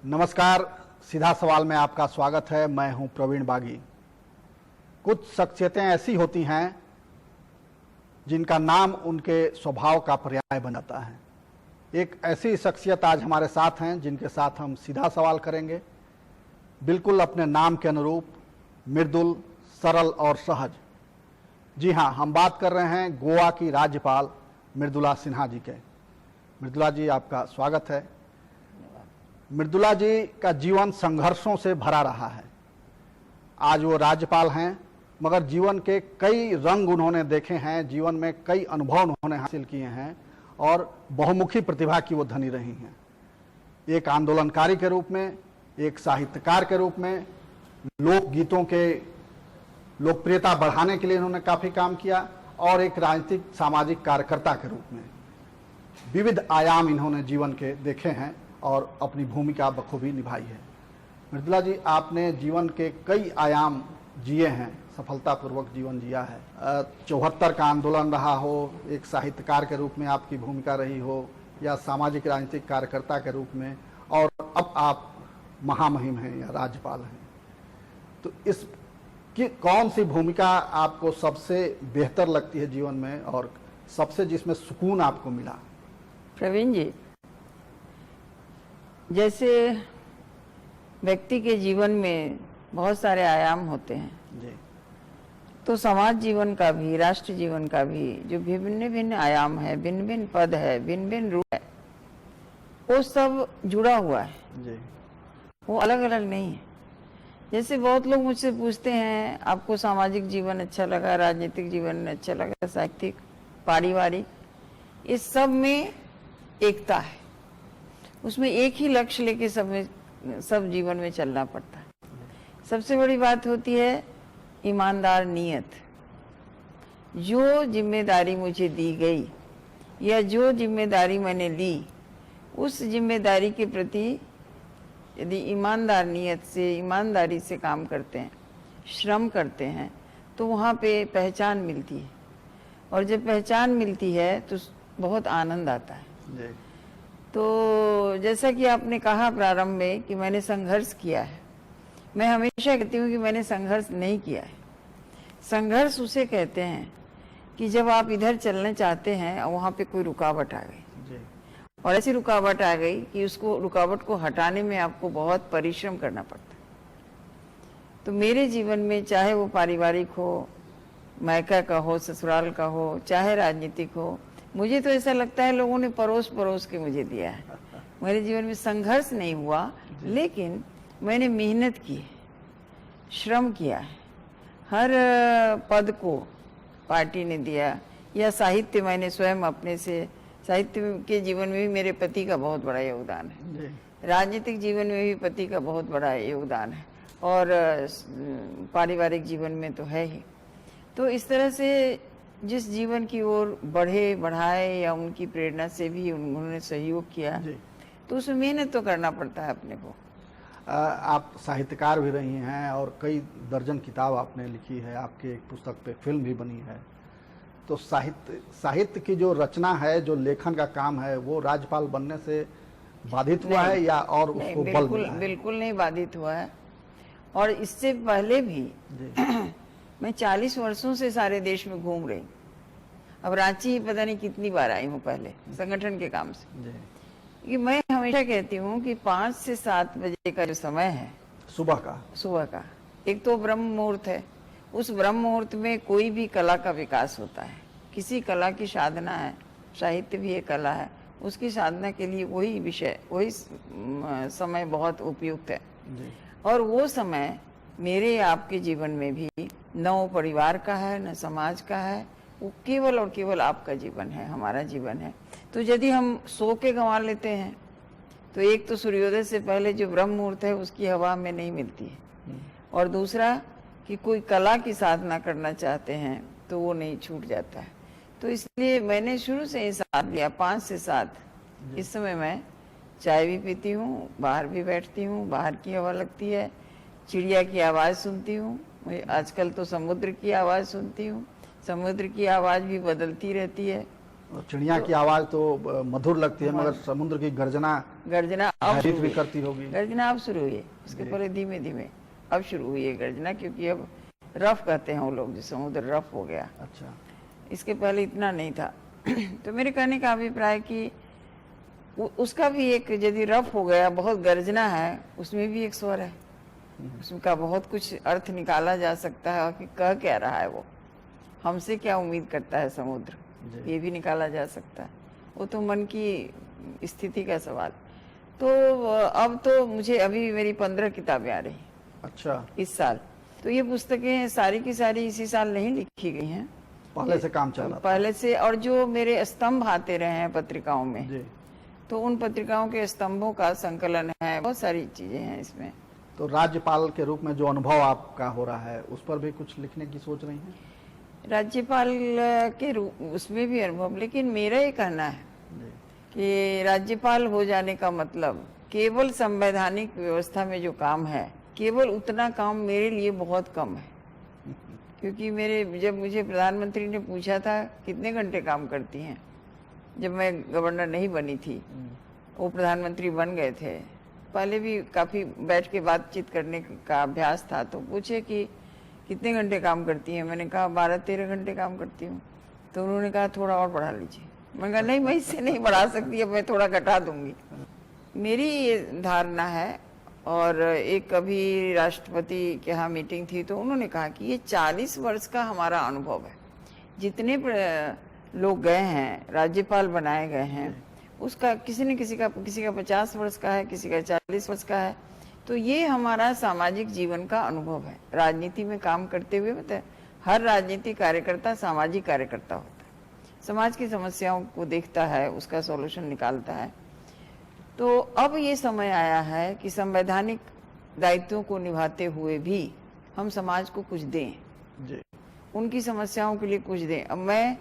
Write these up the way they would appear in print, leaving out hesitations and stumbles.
नमस्कार। सीधा सवाल में आपका स्वागत है। मैं हूं प्रवीण बागी। कुछ शख्सियतें ऐसी होती हैं जिनका नाम उनके स्वभाव का पर्याय बन जाता है। एक ऐसी शख्सियत आज हमारे साथ हैं जिनके साथ हम सीधा सवाल करेंगे। बिल्कुल अपने नाम के अनुरूप मृदुल, सरल और सहज। जी हाँ, हम बात कर रहे हैं गोवा की राज्यपाल मृदुला सिन्हा जी के। मृदुला जी, आपका स्वागत है। मृदुला जी का जीवन संघर्षों से भरा रहा है। आज वो राज्यपाल हैं, मगर जीवन के कई रंग उन्होंने देखे हैं, जीवन में कई अनुभव उन्होंने हासिल किए हैं और बहुमुखी प्रतिभा की वो धनी रही हैं। एक आंदोलनकारी के रूप में, एक साहित्यकार के रूप में, लोकगीतों के लोकप्रियता बढ़ाने के लिए इन्होंने काफ़ी काम किया और एक राजनीतिक सामाजिक कार्यकर्ता के रूप में विविध आयाम इन्होंने जीवन के देखे हैं और अपनी भूमिका बखूबी निभाई है। मृदुला जी, आपने जीवन के कई आयाम जिए हैं, सफलतापूर्वक जीवन जिया है। 74 का आंदोलन रहा हो, एक साहित्यकार के रूप में आपकी भूमिका रही हो, या सामाजिक राजनीतिक कार्यकर्ता के रूप में, और अब आप महामहिम हैं या राज्यपाल हैं। तो इस कि कौन सी भूमिका आपको सबसे बेहतर लगती है जीवन में और सबसे जिसमें सुकून आपको मिला? प्रवीण जी, जैसे व्यक्ति के जीवन में बहुत सारे आयाम होते हैं जी, तो समाज जीवन का भी, राष्ट्र जीवन का भी जो भिन्न भिन्न आयाम है, भिन्न भिन्न पद है, भिन्न भिन्न रूप है, वो सब जुड़ा हुआ है जी। वो अलग अलग नहीं है। जैसे बहुत लोग मुझसे पूछते हैं, आपको सामाजिक जीवन अच्छा लगा, राजनीतिक जीवन अच्छा लगा, साहित्यिक, पारिवारिक, इस सब में एकता है। उसमें एक ही लक्ष्य लेके सब जीवन में चलना पड़ता है। सबसे बड़ी बात होती है ईमानदार नीयत। जो जिम्मेदारी मुझे दी गई या जो जिम्मेदारी मैंने ली, उस जिम्मेदारी के प्रति यदि ईमानदार नीयत से, ईमानदारी से काम करते हैं, श्रम करते हैं, तो वहाँ पे पहचान मिलती है। और जब पहचान मिलती है तो बहुत आनंद आता है जी। तो जैसा कि आपने कहा प्रारंभ में कि मैंने संघर्ष किया है, मैं हमेशा कहती हूँ कि मैंने संघर्ष नहीं किया है। संघर्ष उसे कहते हैं कि जब आप इधर चलना चाहते हैं और वहाँ पे कोई रुकावट आ गई जी। और ऐसी रुकावट आ गई कि उसको रुकावट को हटाने में आपको बहुत परिश्रम करना पड़ता है। तो मेरे जीवन में चाहे वो पारिवारिक हो, मायका का हो, ससुराल का हो, चाहे राजनीतिक हो, मुझे तो ऐसा लगता है लोगों ने परोस परोस के मुझे दिया है। मेरे जीवन में संघर्ष नहीं हुआ, लेकिन मैंने मेहनत की है, श्रम किया है। हर पद को पार्टी ने दिया, या साहित्य मैंने स्वयं अपने से, साहित्य के जीवन में भी मेरे पति का बहुत बड़ा योगदान है, राजनीतिक जीवन में भी पति का बहुत बड़ा योगदान है, और पारिवारिक जीवन में तो है ही। तो इस तरह से जिस जीवन की ओर बढ़ाए या उनकी प्रेरणा से भी उन्होंने सहयोग किया, तो उसमें मेहनत तो करना पड़ता है अपने को। आप साहित्यकार भी रही हैं और कई दर्जन किताब आपने लिखी है, आपके एक पुस्तक पे फिल्म भी बनी है। तो साहित्य की जो रचना है, जो लेखन का काम है, वो राज्यपाल बनने से बाधित हुआ है या और उसको बल मिला है? बिल्कुल नहीं बाधित हुआ है। और इससे पहले भी मैं 40 वर्षों से सारे देश में घूम रही हूँ। अब रांची ही पता नहीं कितनी बार आई हूँ पहले संगठन के काम से। कि मैं हमेशा कहती हूँ कि 5 से 7 बजे का जो समय है सुबह का, एक तो ब्रह्म मुहूर्त है। उस ब्रह्म मुहूर्त में कोई भी कला का विकास होता है, किसी कला की साधना है, साहित्य भी एक कला है, उसकी साधना के लिए वही विषय, वही समय बहुत उपयुक्त है। और वो समय मेरे आपके जीवन में भी न वो परिवार का है, न समाज का है, वो केवल और केवल आपका जीवन है, हमारा जीवन है। तो यदि हम सो के गंवा लेते हैं, तो एक तो सूर्योदय से पहले जो ब्रह्म मुहूर्त है उसकी हवा हमें नहीं मिलती है, और दूसरा कि कोई कला की साधना करना चाहते हैं तो वो नहीं छूट जाता है। तो इसलिए मैंने शुरू से ही साथ लिया, 5 से 7। इस समय मैं चाय भी पीती हूँ, बाहर भी बैठती हूँ, बाहर की हवा लगती है, चिड़िया की आवाज़ सुनती हूँ। आजकल तो समुद्र की आवाज़ सुनती हूँ, समुद्र की आवाज़ भी बदलती रहती है, और चिड़िया की आवाज तो मधुर लगती है, मगर समुद्र की गर्जना गर्जना अब भयभीत शुरू भी हुई। करती होगी। गर्जना अब शुरू हुई है, उसके जी। पहले धीमे धीमे अब शुरू हुई है गर्जना, क्योंकि अब रफ कहते हैं वो लोग, जो समुद्र रफ हो गया, अच्छा, इसके पहले इतना नहीं था। तो मेरे कहने का अभिप्राय कि उसका भी एक, यदि रफ हो गया, बहुत गर्जना है, उसमें भी एक स्वर है, उसका बहुत कुछ अर्थ निकाला जा सकता है, और कि कह क्या रहा है वो, हमसे क्या उम्मीद करता है समुद्र, जी। ये भी निकाला जा सकता है। वो तो मन की स्थिति का सवाल। तो अब तो मुझे अभी मेरी 15 किताबें आ रही हैं अच्छा, इस साल। तो ये पुस्तकें सारी की सारी इसी साल नहीं लिखी गई हैं, पहले से काम चल रहा था। पहले से। और जो मेरे स्तंभ आते रहे हैं पत्रिकाओं में, जी। तो उन पत्रिकाओं के स्तंभों का संकलन है, बहुत सारी चीजें हैं इसमें। तो राज्यपाल के रूप में जो अनुभव आपका हो रहा है, उस पर भी कुछ लिखने की सोच रही हैं? राज्यपाल के रूप उसमें भी अनुभव, लेकिन मेरा ये कहना है जी। कि राज्यपाल हो जाने का मतलब केवल संवैधानिक व्यवस्था में जो काम है, केवल उतना काम मेरे लिए बहुत कम है। क्योंकि जब मुझे प्रधानमंत्री ने पूछा था कितने घंटे काम करती हैं, जब मैं गवर्नर नहीं बनी थी, वो प्रधानमंत्री बन गए थे, पहले भी काफ़ी बैठ के बातचीत करने का अभ्यास था, तो पूछे कि कितने घंटे काम करती हैं, मैंने कहा 12-13 घंटे काम करती हूँ। तो उन्होंने कहा थोड़ा और बढ़ा लीजिए। मैंने कहा नहीं, मैं इससे नहीं बढ़ा सकती, अब मैं थोड़ा घटा दूंगी। मेरी ये धारणा है। और एक अभी राष्ट्रपति के यहाँ मीटिंग थी, तो उन्होंने कहा कि ये 40 वर्ष का हमारा अनुभव है, जितने लोग गए हैं, राज्यपाल बनाए गए हैं, उसका किसी न किसी का 50 वर्ष का है, किसी का 40 वर्ष का है। तो ये हमारा सामाजिक जीवन का अनुभव है। राजनीति में काम करते हुए मतलब हर राजनीतिक कार्यकर्ता सामाजिक कार्यकर्ता होता है, समाज की समस्याओं को देखता है, उसका सॉल्यूशन निकालता है। तो अब ये समय आया है कि संवैधानिक दायित्वों को निभाते हुए भी हम समाज को कुछ दें, जी। उनकी समस्याओं के लिए कुछ दें। अब मैं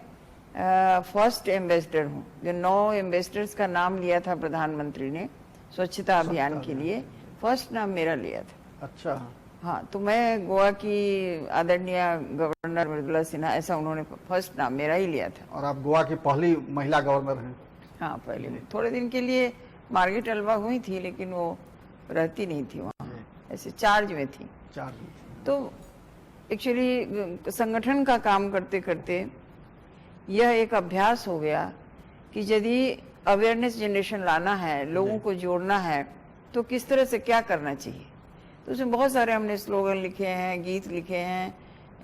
फर्स्ट एम्बेसडर हूँ, जो 9 एम्बेसडर्स का नाम लिया था प्रधानमंत्री ने स्वच्छता अभियान के लिए, फर्स्ट नाम मेरा लिया था। अच्छा, हाँ, तो मैं गोवा की आदरणीय गवर्नर मृदुला सिन्हा, ऐसा उन्होंने फर्स्ट नाम मेरा ही लिया था। और आप गोवा की पहली महिला गवर्नर हैं। हाँ, पहले थोड़े दिन के लिए मार्गरेट अल्वा हुई थी, लेकिन वो रहती नहीं थी वहाँ, ऐसे चार्ज में थी। तो एक्चुअली संगठन का काम करते करते यह एक अभ्यास हो गया कि यदि अवेयरनेस जनरेशन लाना है, लोगों को जोड़ना है, तो किस तरह से क्या करना चाहिए। तो उसमें बहुत सारे हमने स्लोगन लिखे हैं, गीत लिखे हैं,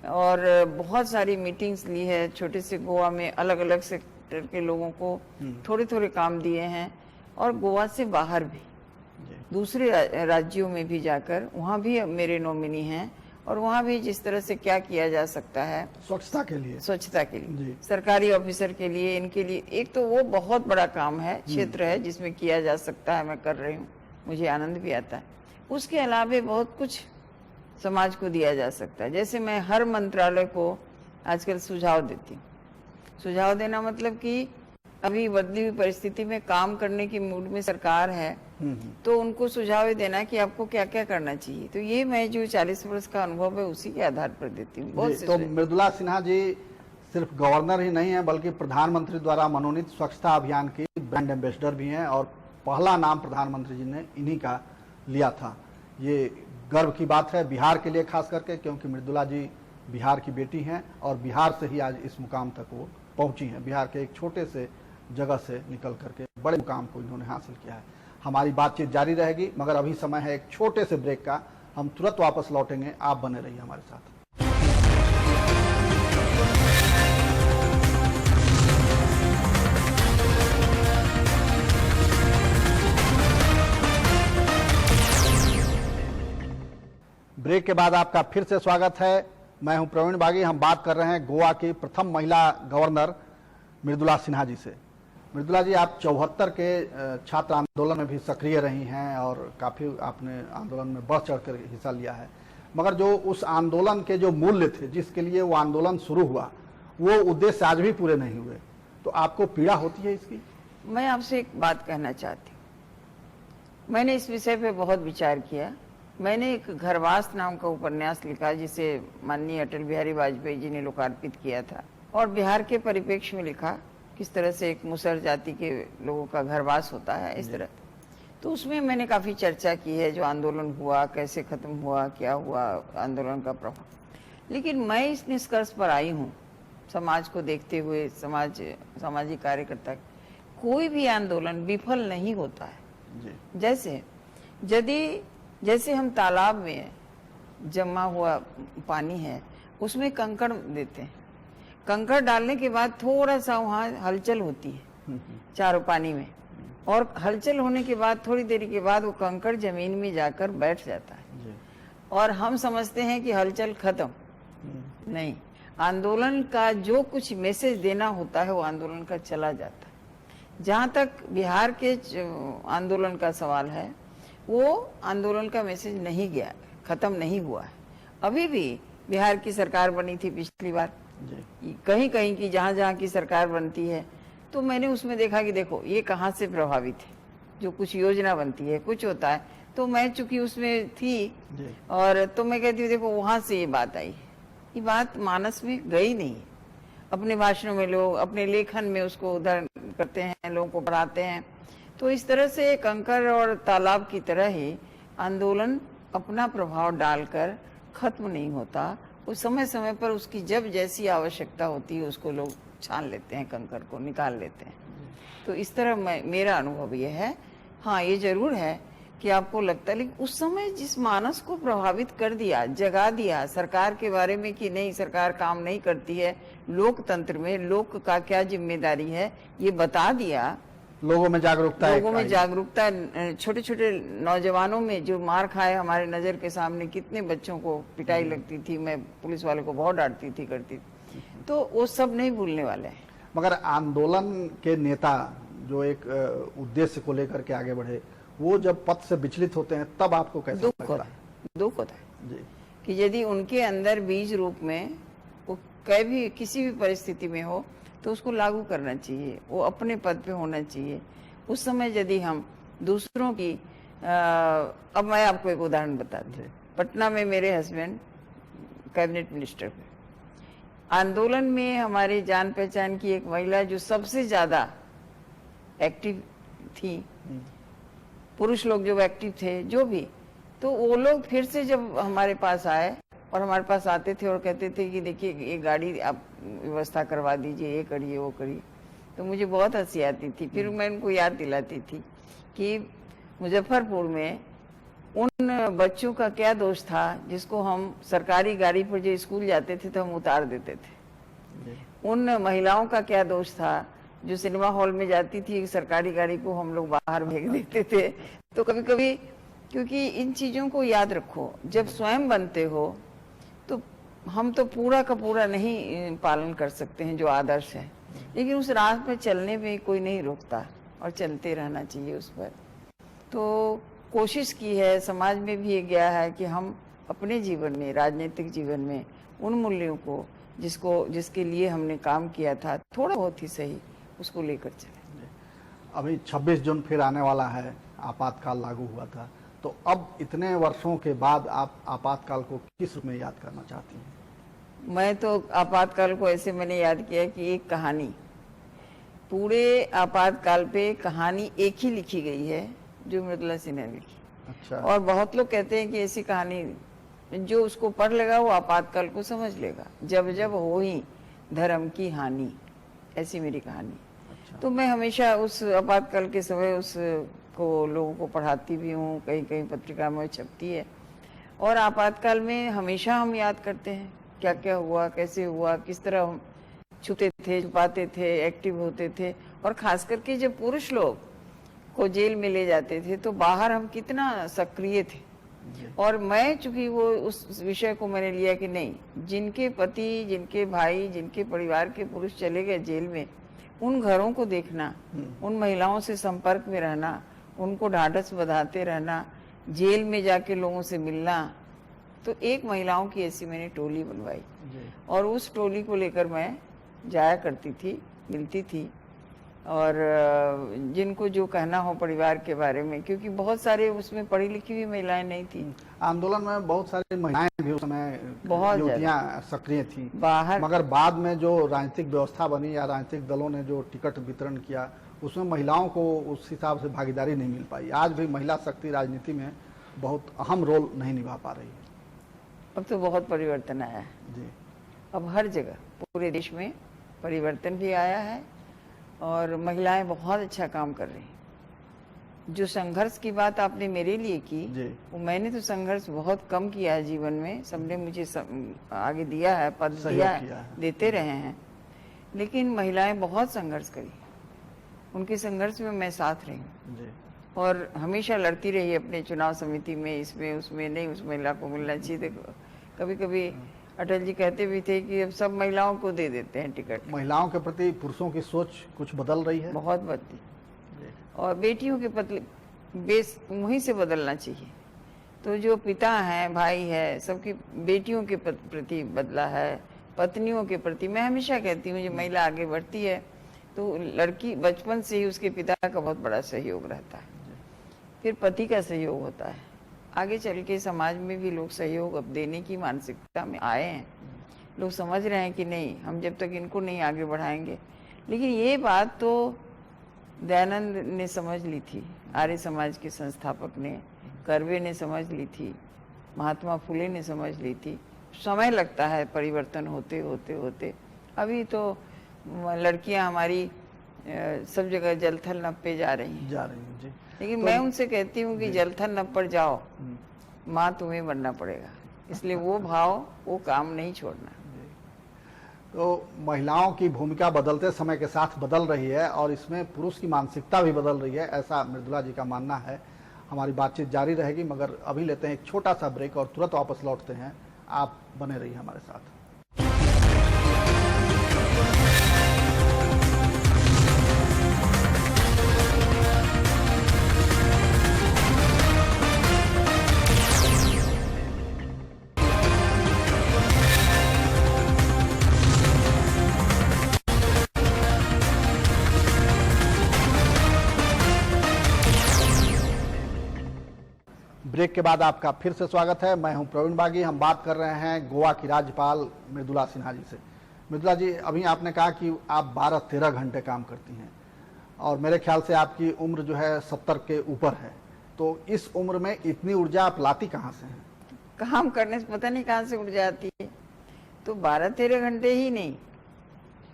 और बहुत सारी मीटिंग्स ली है। छोटे से गोवा में अलग अलग सेक्टर के लोगों को थोड़े थोड़े काम दिए हैं, और गोवा से बाहर भी दूसरे राज्यों में भी जाकर, वहाँ भी मेरे नॉमिनी हैं, और वहाँ भी जिस तरह से क्या किया जा सकता है स्वच्छता के लिए, सरकारी ऑफिसर के लिए, इनके लिए, एक तो वो बहुत बड़ा काम है, क्षेत्र है जिसमें किया जा सकता है, मैं कर रही हूँ, मुझे आनंद भी आता है। उसके अलावा बहुत कुछ समाज को दिया जा सकता है। जैसे मैं हर मंत्रालय को आजकल सुझाव देती हूँ। सुझाव देना मतलब कि अभी बदली हुई परिस्थिति में काम करने की मूड में सरकार है, तो उनको सुझाव देना कि आपको क्या क्या करना चाहिए। तो ये मैं जो 40 वर्ष का अनुभव है उसी के आधार पर देती हूँ। बहुत तो मृदुला सिन्हा जी सिर्फ गवर्नर ही नहीं है, बल्कि प्रधानमंत्री द्वारा मनोनीत स्वच्छता अभियान की ब्रांड एम्बेसडर भी हैं, और पहला नाम प्रधानमंत्री जी ने इन्हीं का लिया था। ये गर्व की बात है बिहार के लिए खास करके, क्योंकि मृदुला जी बिहार की बेटी हैं, और बिहार से ही आज इस मुकाम तक वो पहुंची हैं। बिहार के एक छोटे से जगह से निकल करके बड़े मुकाम को इन्होंने हासिल किया है। हमारी बातचीत जारी रहेगी, मगर अभी समय है एक छोटे से ब्रेक का। हम तुरंत वापस लौटेंगे, आप बने रहिए हमारे साथ। ब्रेक के बाद आपका फिर से स्वागत है। मैं हूं प्रवीण बागी। हम बात कर रहे हैं गोवा की प्रथम महिला गवर्नर मृदुला सिन्हा जी से। मृदुला जी, आप 74 के छात्र आंदोलन में भी सक्रिय रही हैं, और काफ़ी आपने आंदोलन में बढ़ चढ़ कर हिस्सा लिया है। मगर जो उस आंदोलन के जो मूल्य थे, जिसके लिए वो आंदोलन शुरू हुआ, वो उद्देश्य आज भी पूरे नहीं हुए। तो आपको पीड़ा होती है इसकी? मैं आपसे एक बात कहना चाहती हूँ। मैंने इस विषय पे बहुत विचार किया। मैंने एक घरवास नाम का उपन्यास लिखा, जिसे माननीय अटल बिहारी वाजपेयी जी ने लोकार्पित किया था, और बिहार के परिप्रेक्ष्य में लिखा किस तरह से एक मुसहर जाति के लोगों का घरवास होता है, इस तरह। तो उसमें मैंने काफ़ी चर्चा की है, जो आंदोलन हुआ, कैसे ख़त्म हुआ, क्या हुआ, आंदोलन का प्रभाव। लेकिन मैं इस निष्कर्ष पर आई हूँ, समाज को देखते हुए, सामाजिक कार्यकर्ता, कोई भी आंदोलन विफल नहीं होता है। जी। जैसे हम तालाब में जमा हुआ पानी है, उसमें कंकड़ देते हैं, कंकड़ डालने के बाद थोड़ा सा वहाँ हलचल होती है चारों पानी में, और हलचल होने के बाद थोड़ी देर के बाद वो कंकड़ जमीन में जाकर बैठ जाता है। जी। और हम समझते हैं कि हलचल खत्म। नहीं, आंदोलन का जो कुछ मैसेज देना होता है वो आंदोलन का चला जाता है। जहाँ तक बिहार के आंदोलन का सवाल है, वो आंदोलन का मैसेज नहीं गया, खत्म नहीं हुआ है। अभी भी बिहार की सरकार बनी थी पिछली बार, कहीं कहीं की जहाँ जहाँ की सरकार बनती है, तो मैंने उसमें देखा कि देखो ये कहाँ से प्रभावित है, जो कुछ योजना बनती है, कुछ होता है। तो मैं चूंकि उसमें थी, और तो मैं कहती हूँ देखो वहाँ से ये बात आई है, ये बात मानस में गई नहीं है। अपने भाषणों में लोग अपने लेखन में उसको उदाहरण करते हैं, लोगों को पढ़ाते हैं। तो इस तरह से कंकड़ और तालाब की तरह ही आंदोलन अपना प्रभाव डालकर खत्म नहीं होता। उस समय समय पर उसकी जब जैसी आवश्यकता होती है उसको लोग छान लेते हैं, कंकड़ को निकाल लेते हैं। तो इस तरह मेरा अनुभव ये है। हाँ, ये जरूर है कि आपको लगता है, लेकिन उस समय जिस मानस को प्रभावित कर दिया, जगा दिया सरकार के बारे में कि नहीं सरकार काम नहीं करती है, लोकतंत्र में लोक का क्या जिम्मेदारी है, ये बता दिया। लोगों में जागरूकता, छोटे छोटे नौजवानों में जो मार खाए, हमारे नजर के सामने कितने बच्चों को पिटाई लगती थी, मैं पुलिस वाले को बहुत डांटती थी, करती थी। तो वो सब नहीं भूलने वाले हैं। मगर आंदोलन के नेता जो एक उद्देश्य को लेकर के आगे बढ़े, वो जब पथ से विचलित होते हैं तब आपको कैसा लगता है? दुख होता है जी। कि यदि उनके अंदर बीज रूप में वो किसी भी परिस्थिति में हो तो उसको लागू करना चाहिए, वो अपने पद पे होना चाहिए। उस समय यदि हम दूसरों की अब मैं आपको एक उदाहरण बताती हूँ। पटना में मेरे हस्बैंड कैबिनेट मिनिस्टर थे। आंदोलन में हमारी जान पहचान की एक महिला जो सबसे ज्यादा एक्टिव थी, पुरुष लोग जो एक्टिव थे जो भी, तो वो लोग फिर से जब हमारे पास आए और हमारे पास आते थे और कहते थे कि देखिए ये गाड़ी आप व्यवस्था करवा दीजिए, ये करिए वो करिए, तो मुझे बहुत हंसी आती थी। फिर मैं उनको याद दिलाती थी कि मुजफ्फरपुर में उन बच्चों का क्या दोष था जिसको हम सरकारी गाड़ी पर जो स्कूल जाते थे तो हम उतार देते थे। उन महिलाओं का क्या दोष था जो सिनेमा हॉल में जाती थी, सरकारी गाड़ी को हम लोग बाहर भेज देते थे। तो कभी कभी, क्योंकि इन चीजों को याद रखो, जब स्वयं बनते हो तो हम तो पूरा का पूरा नहीं पालन कर सकते हैं जो आदर्श है, लेकिन उस राह पर चलने में कोई नहीं रोकता और चलते रहना चाहिए उस पर। तो कोशिश की है, समाज में भी ये गया है कि हम अपने जीवन में, राजनीतिक जीवन में उन मूल्यों को जिसके लिए हमने काम किया था, थोड़ा बहुत ही सही, उसको लेकर चले। अभी 26 जून फिर आने वाला है, आपातकाल लागू हुआ था, तो अब इतने वर्षों के बाद आप आपातकाल को किस रूप में याद करना चाहती हैं? मैं तो आपातकाल को ऐसे मैंने याद किया कि एक कहानी, पूरे आपातकाल पे कहानी एक ही लिखी गई है जो मृदुला सिन्हा ने लिखी। अच्छा। और बहुत लोग कहते हैं कि ऐसी कहानी जो उसको पढ़ लेगा वो आपातकाल को समझ लेगा। जब जब हो ही धर्म की हानि, ऐसी मेरी कहानी। अच्छा। तो मैं हमेशा उस आपातकाल के समय उसको लोगों को पढ़ाती भी हूँ, कहीं कहीं पत्रिका में छपती है। और आपातकाल में हमेशा हम याद करते हैं क्या क्या हुआ, कैसे हुआ, किस तरह हम छुपते थे, छुपाते थे, एक्टिव होते थे। और खास करके जब पुरुष लोग को जेल में ले जाते थे तो बाहर हम कितना सक्रिय थे। और मैं चूंकि वो उस विषय को मैंने लिया कि नहीं, जिनके पति, जिनके भाई, जिनके परिवार के पुरुष चले गए जेल में, उन घरों को देखना, उन महिलाओं से संपर्क में रहना, उनको ढाढ़स बंधाते रहना, जेल में जाके लोगों से मिलना। तो एक महिलाओं की ऐसी मैंने टोली बनवाई और उस टोली को लेकर मैं जाया करती थी, मिलती थी, और जिनको जो कहना हो परिवार के बारे में, क्योंकि बहुत सारे उसमें पढ़ी लिखी हुई महिलाएं नहीं थी। आंदोलन में बहुत सारी महिलाएं भी उस समय बहुत युवतियां सक्रिय थी, बाहर मगर बाद में जो राजनीतिक व्यवस्था बनी या राजनीतिक दलों ने जो टिकट वितरण किया उसमें महिलाओं को उस हिसाब से भागीदारी नहीं मिल पाई। आज भी महिला शक्ति राजनीति में बहुत अहम रोल नहीं निभा पा रही है। अब तो बहुत परिवर्तन आया है जी, अब हर जगह पूरे देश में परिवर्तन भी आया है और महिलाएं बहुत अच्छा काम कर रही हैं। जो संघर्ष की बात आपने मेरे लिए की, जी, वो मैंने तो संघर्ष बहुत कम किया है जीवन में। सबने मुझे आगे दिया है, पद सहयोग दिया किया है। देते रहे हैं, लेकिन महिलाएं बहुत संघर्ष करी। उनके संघर्ष में मैं साथ रही हूँ जी, और हमेशा लड़ती रही अपने चुनाव समिति में, इसमें उसमें, नहीं उस महिला को मिलना चाहिए। देखो कभी कभी अटल जी कहते भी थे कि अब सब महिलाओं को दे देते हैं टिकट। महिलाओं के प्रति पुरुषों की सोच कुछ बदल रही है। बहुत बदली जी, और बेटियों के पतले बेस वहीं से बदलना चाहिए। तो जो पिता हैं, भाई है, सबकी बेटियों के प्रति बदला है, पत्नियों के प्रति। मैं हमेशा कहती हूँ जो महिला आगे बढ़ती है तो लड़की बचपन से ही उसके पिता का बहुत बड़ा सहयोग रहता है, फिर पति का सहयोग होता है। आगे चल के समाज में भी लोग सहयोग अब देने की मानसिकता में आए हैं। लोग समझ रहे हैं कि नहीं, हम जब तक इनको नहीं आगे बढ़ाएंगे। लेकिन ये बात तो दयानंद ने समझ ली थी, आर्य समाज के संस्थापक ने, कर्वे ने समझ ली थी, महात्मा फुले ने समझ ली थी। समय लगता है परिवर्तन होते होते होते। अभी तो लड़कियां हमारी सब जगह जलथल नभ पे जा रही हैं। जी। लेकिन तो मैं उनसे कहती हूँ कि जलथल नभ पर जाओ, माँ तुम्हें बनना पड़ेगा। इसलिए वो भाव, वो काम नहीं छोड़ना। तो महिलाओं की भूमिका बदलते समय के साथ बदल रही है और इसमें पुरुष की मानसिकता भी बदल रही है, ऐसा मृदुला जी का मानना है। हमारी बातचीत जारी रहेगी, मगर अभी लेते हैं एक छोटा सा ब्रेक और तुरंत वापस लौटते हैं। आप बने रहिए हमारे साथ। ब्रेक के बाद आपका फिर से स्वागत है। मैं हूं प्रवीण बागी। हम बात कर रहे हैं गोवा की राज्यपाल मृदुला सिन्हा जी से। मृदुला जी, अभी आपने कहा कि आप 12-13 घंटे काम करती हैं और मेरे ख्याल से आपकी उम्र जो है 70 के ऊपर है। तो इस उम्र में इतनी ऊर्जा आप लाती कहाँ से हैं? काम करने से पता नहीं कहाँ से उठ जाती है। तो 12-13 घंटे ही नहीं,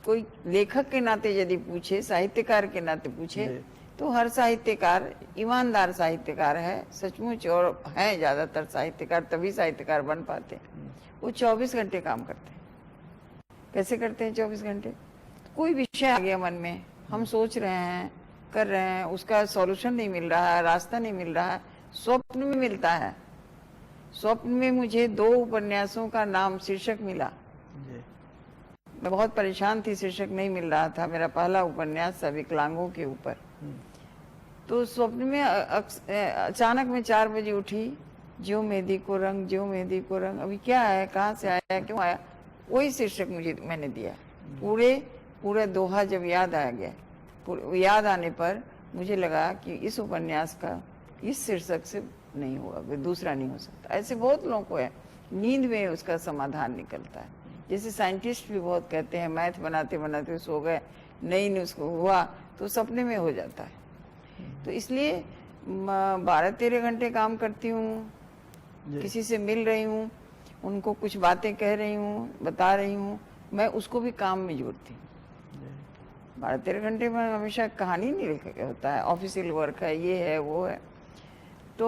कोई लेखक के नाते यदि पूछे, साहित्यकार के नाते पूछे, तो हर साहित्यकार ईमानदार साहित्यकार है सचमुच, और हैं ज्यादातर साहित्यकार, तभी साहित्यकार बन पाते हैं। वो 24 घंटे काम करते हैं। कैसे करते हैं 24 घंटे? कोई विषय आ गया मन में, हम सोच रहे हैं, कर रहे हैं, उसका सॉल्यूशन नहीं मिल रहा है, रास्ता नहीं मिल रहा है, स्वप्न में मिलता है। स्वप्न में मुझे 2 उपन्यासों का नाम, शीर्षक मिला। मैं बहुत परेशान थी, शीर्षक नहीं मिल रहा था। मेरा पहला उपन्यास था विकलांगों के ऊपर। तो स्वप्न में अचानक मैं 4 बजे उठी, ज्यों मेहंदी को रंग, ज्यों मेहंदी को रंग, अभी क्या है, कहाँ से आया, क्यों आया, वही शीर्षक मैंने दिया। पूरे दोहा जब याद आ गया, याद आने पर मुझे लगा कि इस उपन्यास का इस शीर्षक से नहीं होगा, कोई दूसरा नहीं हो सकता। ऐसे बहुत लोगों को है, नींद में उसका समाधान निकलता है। जैसे साइंटिस्ट भी बहुत कहते हैं, मैथ बनाते बनाते सो गए, नहीं उसको हुआ तो सपने में हो जाता है। तो इसलिए 12-13 घंटे काम करती हूँ, किसी से मिल रही हूँ, उनको कुछ बातें कह रही हूँ, बता रही हूँ, मैं उसको भी काम में जोड़ती हूँ। 12-13 घंटे में हमेशा कहानी नहीं लिखा होता है, ऑफिशियल वर्क है, ये है वो है। तो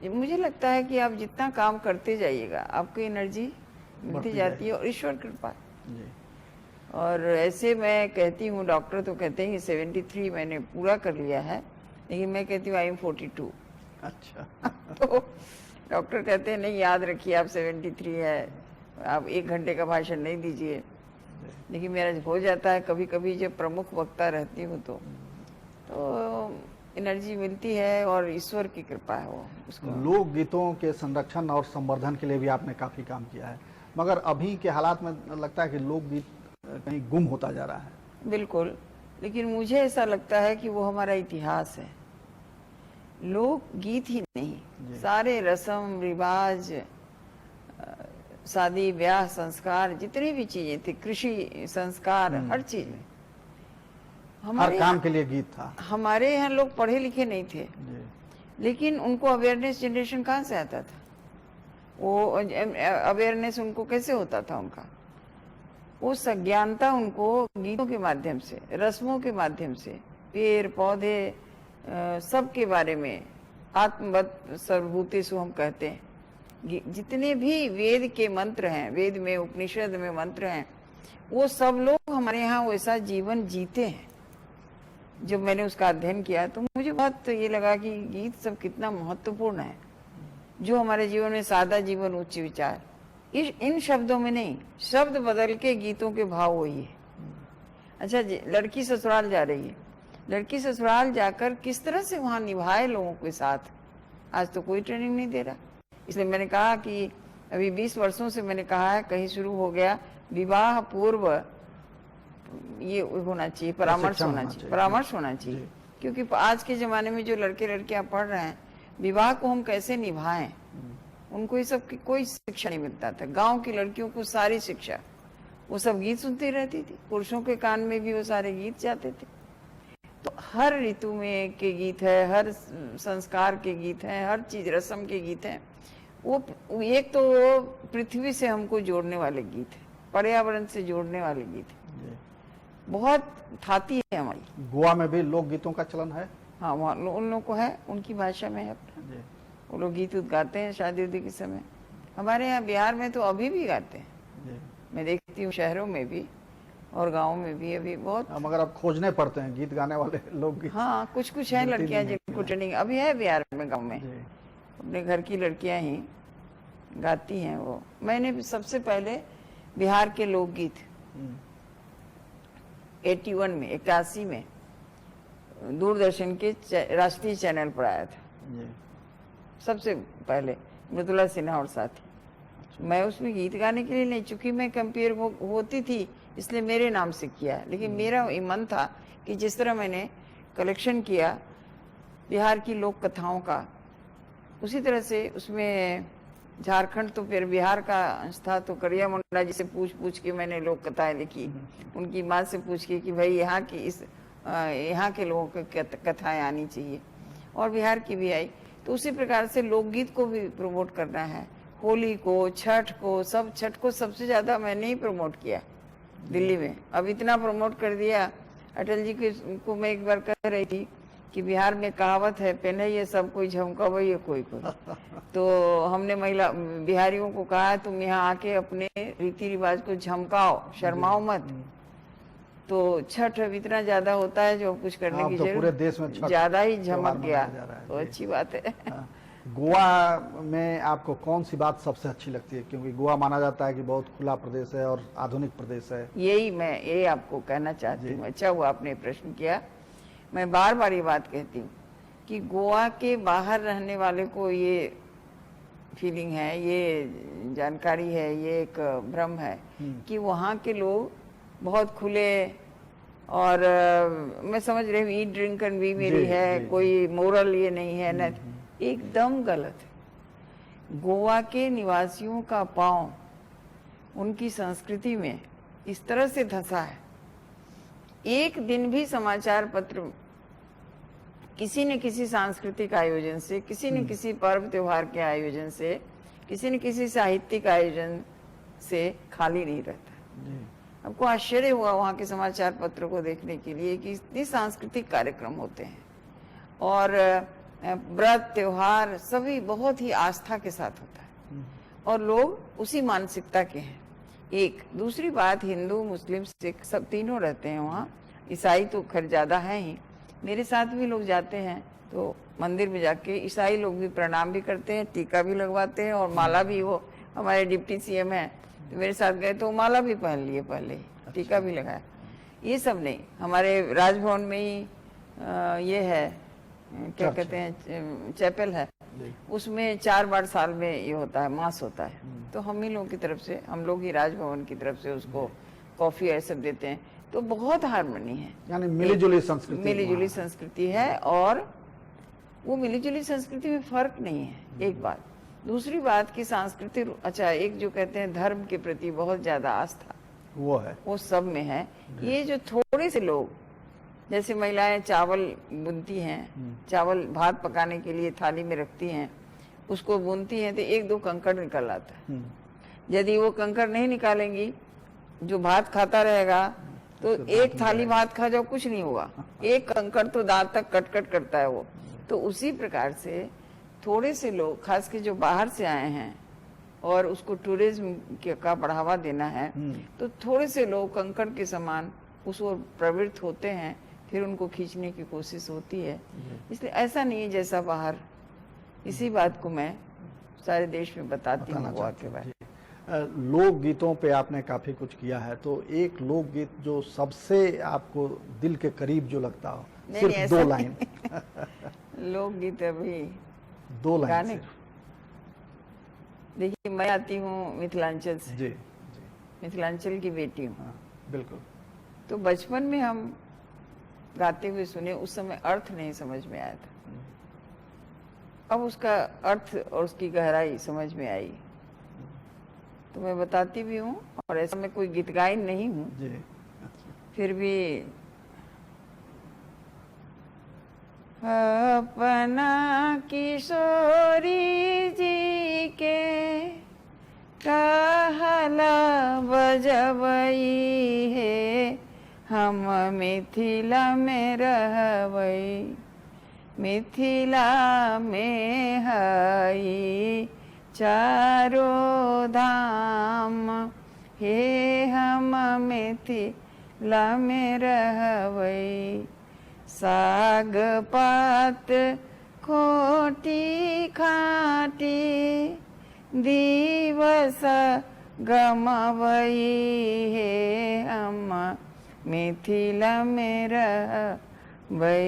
मुझे लगता है कि आप जितना काम करते जाइएगा आपकी एनर्जी मिलती जाती है, और ईश्वर कृपा। और ऐसे मैं कहती हूँ, डॉक्टर तो कहते हैं कि 73 मैंने पूरा कर लिया है, लेकिन मैं कहती हूँ आई एम 42। अच्छा। तो डॉक्टर कहते हैं नहीं, याद रखिए आप 73 है, आप 1 घंटे का भाषण नहीं दीजिए। लेकिन मेरा हो जाता है कभी कभी, जब प्रमुख वक्ता रहती हूँ तो एनर्जी मिलती है, और ईश्वर की कृपा है वो उसको। लोक गीतों के संरक्षण और संवर्धन के लिए भी आपने काफी काम किया है, मगर अभी के हालात में लगता है कि लोकगीत कहीं गुम होता जा रहा है। बिल्कुल, लेकिन मुझे ऐसा लगता है कि वो हमारा इतिहास है। लोक गीत ही नहीं, सारे रस्म रिवाज, शादी ब्याह संस्कार जितनी भी चीजें थी, कृषि संस्कार, हर चीज में हर काम के लिए गीत था। हमारे यहाँ लोग पढ़े लिखे नहीं थे, जी। लेकिन उनको अवेयरनेस जनरेशन कहाँ से आता था? वो अवेयरनेस उनको कैसे होता था? उनका वो सज्ञानता उनको गीतों के माध्यम से, रस्मों के माध्यम से, पेड़ पौधे सब के बारे में, आत्मवत सर्वभूतेषु हम कहते हैं, जितने भी वेद के मंत्र हैं, वेद में उपनिषद में मंत्र हैं, वो सब लोग हमारे यहाँ वैसा जीवन जीते हैं। जब मैंने उसका अध्ययन किया तो मुझे बहुत ये लगा कि गीत सब कितना महत्वपूर्ण है, जो हमारे जीवन में सादा जीवन उच्च विचार, इन शब्दों में नहीं, शब्द बदल के गीतों के भाव वही है। अच्छा, लड़की ससुराल जा रही है, लड़की ससुराल जाकर किस तरह से वहां निभाए लोगों के साथ, आज तो कोई ट्रेनिंग नहीं दे रहा। इसलिए मैंने कहा कि अभी 20 वर्षों से मैंने कहा है, कहीं शुरू हो गया विवाह पूर्व ये होना चाहिए, परामर्श होना चाहिए, परामर्श होना चाहिए, क्योंकि आज के जमाने में जो लड़के लड़कियां पढ़ रहे हैं, विवाह को हम कैसे निभाएं, उनको ये सब की कोई शिक्षा नहीं मिलता था। गांव की लड़कियों को सारी शिक्षा, वो सब गीत सुनती रहती थी, पुरुषों के कान में भी वो सारे गीत जाते थे। तो हर ऋतु में के गीत है, हर संस्कार के गीत हैं, हर चीज रस्म के गीत हैं। वो एक तो वो पृथ्वी से हमको जोड़ने वाले गीत है, पर्यावरण से जोड़ने वाले गीत है, बहुत थाती है हमारी। गोवा में भी लोक गीतों का चलन है। हाँ, वहाँ उन लोगों को है, उनकी भाषा में है अपना, वो लोग गीत गाते हैं शादी उदी के समय। हमारे यहाँ बिहार में तो अभी भी गाते हैं, मैं देखती हूँ शहरों में भी और गाँव में भी अभी बहुत। मगर अब खोजने पड़ते हैं गीत गाने वाले लोग। हाँ, कुछ कुछ है लड़कियाँ जिनको ट्रेनिंग अभी है बिहार में, गाँव में अपने घर की लड़कियाँ ही गाती हैं। वो मैंने सबसे पहले बिहार के लोकगीत 81 में 81 में दूरदर्शन के राष्ट्रीय चैनल पर आया था, सबसे पहले मृदुला सिन्हा और साथी। मैं उसमें गीत गाने के लिए नहीं, चूंकि मैं कंपेयर होती थी इसलिए मेरे नाम से किया, लेकिन मेरा ये मन था कि जिस तरह मैंने कलेक्शन किया बिहार की लोक कथाओं का, उसी तरह से उसमें झारखंड तो फिर बिहार का अंश था, तो करिया मुंडा जी से पूछ के मैंने लोक कथाएं लिखी, उनकी माँ से पूछ के कि भाई यहाँ की यहाँ के लोगों की कथाएं आनी चाहिए, और बिहार की भी आई। तो उसी प्रकार से लोकगीत को भी प्रमोट करना है, होली को, छठ को, सब छठ को सबसे ज्यादा मैंने ही प्रमोट किया दिल्ली में। अब इतना प्रमोट कर दिया, अटल जी को मैं एक बार कह रही थी कि बिहार में कहावत है, पहने ये सब कोई झमका वही है कोई कोई। तो हमने महिला बिहारियों को कहा तुम यहाँ आके अपने रीति रिवाज को झमकाओ, शर्माओ मत। तो छठ अब इतना ज्यादा होता है जो कुछ करने की जरूरत, पूरे देश में ज्यादा ही झमक गया, तो अच्छी बात है। गोवा में आपको कौन सी बात सबसे अच्छी लगती है? क्योंकि गोवा माना जाता है कि बहुत खुला प्रदेश है और आधुनिक प्रदेश है। यही आपको कहना चाहती हूँ। अच्छा हुआ आपने प्रश्न किया। मैं बार बार ये बात कहती हूँ कि गोवा के बाहर रहने वाले को ये फीलिंग है, ये जानकारी है, ये एक भ्रम है कि वहाँ के लोग बहुत खुले, और मैं समझ रही हूँ ईट ड्रिंक एंड बी मेरी है, कोई मोरल ये नहीं है ना, एकदम गलत है। गोवा के निवासियों का पांव उनकी संस्कृति में इस तरह से धंसा है, एक दिन भी समाचार पत्र किसी न किसी सांस्कृतिक आयोजन से, किसी न किसी पर्व त्योहार के आयोजन से, किसी न किसी साहित्यिक आयोजन से खाली नहीं रहता। आपको आश्चर्य हुआ वहाँ के समाचार पत्र को देखने के लिए कि इतने सांस्कृतिक कार्यक्रम होते हैं, और व्रत त्योहार सभी बहुत ही आस्था के साथ होता है, और लोग उसी मानसिकता के हैं। एक दूसरी बात, हिंदू मुस्लिम सिख सब तीनों रहते हैं वहाँ, ईसाई तो खैर ज्यादा है ही। मेरे साथ भी लोग जाते हैं तो मंदिर में जाके ईसाई लोग भी प्रणाम भी करते हैं, टीका भी लगवाते हैं, और माला भी, वो हमारे डिप्टी सीएम है तो मेरे साथ गए तो माला भी पहन लिए पहले ही, टीका भी लगाया। ये सब नहीं, हमारे राजभवन में ही ये है, क्या कहते हैं, चैपल है, उसमें 4 बार साल में ये होता है, मास होता है। तो हम ही लोगों की तरफ से, हम लोग ही राजभवन की तरफ से उसको कॉफी ऐसे देते हैं। तो बहुत हारमोनी है, यानी मिलीजुली संस्कृति, मिलीजुली संस्कृति है। और वो मिलीजुली संस्कृति में फर्क नहीं है। एक बात, दूसरी बात की सांस्कृतिक, अच्छा, एक जो कहते हैं धर्म के प्रति बहुत ज्यादा आस्था, वो है। वो सब में है। ये जो थोड़े से लोग, जैसे महिलाएं चावल बुनती हैं, चावल भात पकाने के लिए थाली में रखती हैं, उसको बुनती हैं तो एक दो कंकड़ निकल आता है। यदि वो कंकड़ नहीं निकालेंगी, जो भात खाता रहेगा, तो एक थाली भात खा जाओ कुछ नहीं होगा, एक कंकड़ तो दांत तक कट करता है वो। तो उसी प्रकार से थोड़े से लोग, खास के जो बाहर से आए हैं और उसको टूरिज्म का बढ़ावा देना है, तो थोड़े से लोग कंकड़ के समान उस ओर प्रवृत्त होते हैं, फिर उनको खींचने की कोशिश होती है। इसलिए ऐसा नहीं है जैसा बाहर। इसी बात को मैं सारे देश में बताती हूँ गोवा के बारे में। लोकगीतों पे आपने काफी कुछ किया है, तो एक लोकगीत जो सबसे आपको दिल के करीब जो लगता हो, सिर्फ 2 लाइन। लोकगीत अभी 2 लाइन गाने। सिर्फ। देखिए, मैं आती हूँ मिथिलांचल से, जी। मिथिलांचल की बेटी हूँ। हाँ, बिल्कुल। तो बचपन में हम गाते हुए सुने, उस समय अर्थ नहीं समझ में आया था। अब उसका अर्थ और उसकी गहराई समझ में आई, तो मैं बताती भी हूँ। और ऐसा मैं कोई गीत गायन नहीं हूँ, जी। फिर भी अपना किशोरी जी के कहला बजबई है, हम मिथिला में रहबई, मिथिला में हई चारो धाम, हे हम मिथिला में रहबई, साग पात खोटी खाटी दिवस गमवई, हे हम मिथिला में रहबई,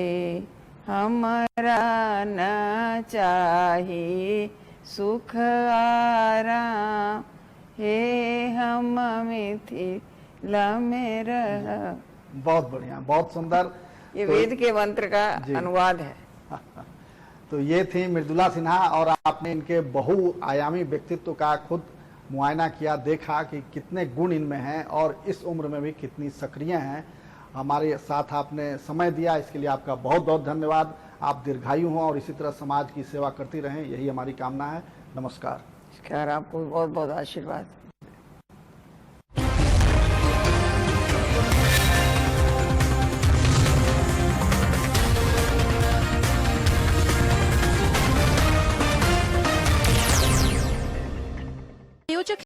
हमरा न चाही सुख आराम, हे हम मिथिला में रह। बहुत बढ़िया, बहुत सुंदर। ये वेद के मंत्र का अनुवाद है। तो ये थी मृदुला सिन्हा, और आपने इनके बहुआयामी व्यक्तित्व का खुद मुआयना किया, देखा कि कितने गुण इनमें हैं और इस उम्र में भी कितनी सक्रिय हैं। हमारे साथ आपने समय दिया, इसके लिए आपका बहुत बहुत धन्यवाद। आप दीर्घायु हों और इसी तरह समाज की सेवा करती रहें, यही हमारी कामना है। नमस्कार। आपको बहुत बहुत आशीर्वाद।